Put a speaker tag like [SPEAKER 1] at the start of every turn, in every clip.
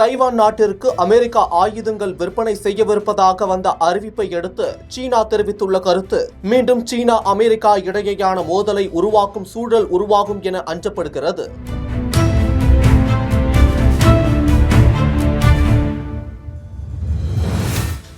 [SPEAKER 1] Taiwan நாட்டிற்கு America ஆயுதங்கள் விற்பனை செய்யவிருப்பதாக வந்த அறிவிப்பை அடுத்து சீனா தெரிவித்துள்ள கருத்து மீண்டும் சீனா அமெரிக்கா இடையேயான மோதலை உருவாக்கும் சூழல் உருவாகும் என அஞ்சப்படுகிறது.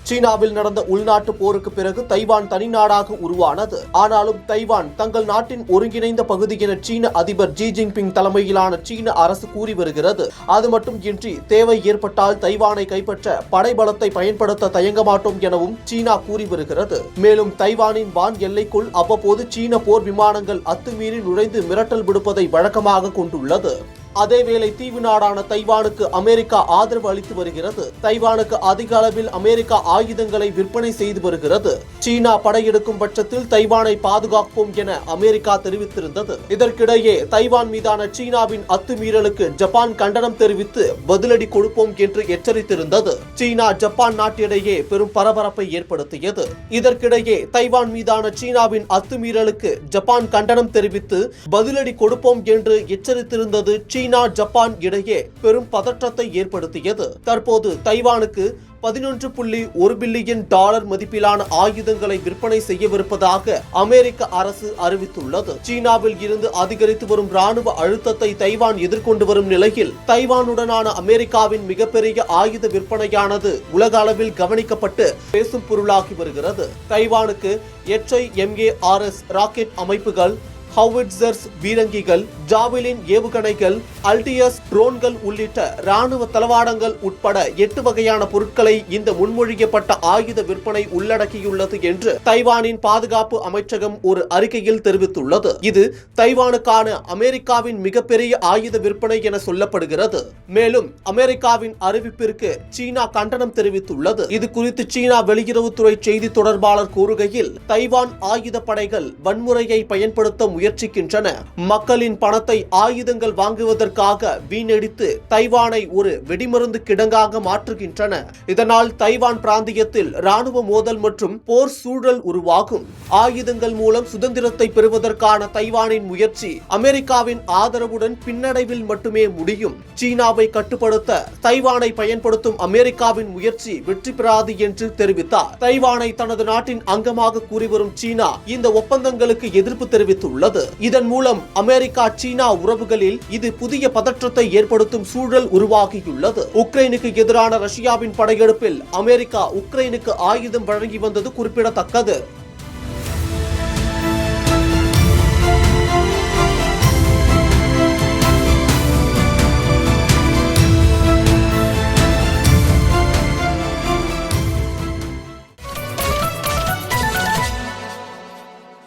[SPEAKER 1] சீனாவில் நடந்த உள்நாட்டு போருக்கு பிறகு தைவான் தனிநாடாக உருவானது. ஆனாலும் தைவான் தங்கள் நாட்டின் ஒருங்கிணைந்த பகுதி என சீன அதிபர் ஜி ஜின்பிங் தலைமையிலான சீன அரசு கூறி வருகிறது. அது மட்டுமின்றி தேவை ஏற்பட்டால் தைவானை கைப்பற்ற படைபலத்தை பயன்படுத்த தயங்க மாட்டோம் எனவும் சீனா கூறி வருகிறது. மேலும் தைவானின் வான் எல்லைக்குள் அவ்வப்போது சீன போர் விமானங்கள் அத்துமீறி நுழைந்து மிரட்டல் விடுப்பதை வழக்கமாக கொண்டுள்ளது. அதேவேளை தீவு நாடான தைவானுக்கு அமெரிக்கா ஆதரவு அளித்து வருகிறது. தைவானுக்கு அதிக அளவில் அமெரிக்கா ஆயுதங்களை விற்பனை செய்து வருகிறது. சீனா படையெடுக்கும் பட்சத்தில் தைவானை பாதுகாப்போம் என அமெரிக்கா தெரிவித்திருந்தது. இதற்கிடையே தைவான் மீதான சீனாவின் அத்துமீறலுக்கு ஜப்பான் கண்டனம் தெரிவித்து பதிலடி கொடுப்போம் என்று எச்சரித்திருந்தது. சீனா ஜப்பான் நாட்டிடையே பெரும் பரபரப்பை ஏற்படுத்தியது. இதற்கிடையே தைவான் மீதான சீனாவின் அத்துமீறலுக்கு ஜப்பான் கண்டனம் தெரிவித்து பதிலடி கொடுப்போம் என்று எச்சரித்திருந்தது சீனா ஜப்பான் இடையே பெரும் பதற்றத்தை ஏற்படுத்தியது. தற்போது தைவானுக்கு 11.1 பில்லியன் டாலர் மதிப்பிலான ஆயுதங்களை விற்பனை செய்யவிருப்பதாக அமெரிக்க அரசு அறிவித்துள்ளது. சீனாவில் இருந்து அதிகரித்து வரும் ராணுவ அழுத்தத்தை தைவான் எதிர்கொண்டு வரும் நிலையில் தைவானுடனான அமெரிக்காவின் மிகப்பெரிய ஆயுத விற்பனையானது உலக அளவில் கவனிக்கப்பட்டு பேசும் பொருளாகி வருகிறது. தைவானுக்கு HIMARS ராக்கெட் அமைப்புகள், ஹவுவிட்சர்ஸ் பீரங்கிகள், ஜாவெலின் ஏவுகணைகள், அல்டியஸ் ட்ரோன்கள் உள்ளிட்ட ராணுவ தளவாடங்கள் உட்பட 8 வகையான பொருட்களை இந்த முன்மொழியப்பட்ட ஆயுத விற்பனை உள்ளடக்கியுள்ளது என்று தைவானின் பாதுகாப்பு அமைச்சகம் ஒரு அறிக்கையில் தெரிவித்துள்ளது. இது தைவானுக்கான அமெரிக்காவின் மிகப்பெரிய ஆயுத விற்பனை என சொல்லப்படுகிறது. மேலும் அமெரிக்காவின் அறிவிப்பிற்கு சீனா கண்டனம் தெரிவித்துள்ளது. இது குறித்து சீனா வெளியுறவுத்துறை செய்தி தொடர்பாளர் கூறுகையில், தைவான் ஆயுத படைகள் வன்முறையை பயன்படுத்த முயற்சிக்கின்றன. மக்களின் பணத்தை ஆயுதங்கள் வாங்குவதற்காக வீணடித்து தைவானை ஒரு வெடிமருந்து கிடங்காக மாற்றுகின்றன. இதனால் தைவான் பிராந்தியத்தில் ராணுவ மோதல் மற்றும் போர் சூழல் உருவாகும். ஆயுதங்கள் மூலம் சுதந்திரத்தை பெறுவதற்கான தைவானின் முயற்சி அமெரிக்காவின் ஆதரவுடன் பின்னடைவில் மட்டுமே முடியும். சீனாவை கட்டுப்படுத்த தைவானை பயன்படுத்தும் அமெரிக்காவின் முயற்சி வெற்றி பெறாது என்று தெரிவித்தார். தைவானை தனது நாட்டின் அங்கமாக கூறி வரும் சீனா இந்த ஒப்பந்தங்களுக்கு எதிர்ப்பு தெரிவித்துள்ளது. இதன் மூலம் அமெரிக்கா சீனா உறவுகளில் இது புதிய பதற்றத்தை ஏற்படுத்தும் சூழல் உருவாகியுள்ளது. உக்ரைனுக்கு எதிரான ரஷ்யாவின் படையெடுப்பில் அமெரிக்கா உக்ரைனுக்கு ஆயுதம் வழங்கி வந்தது குறிப்பிடத்தக்கது.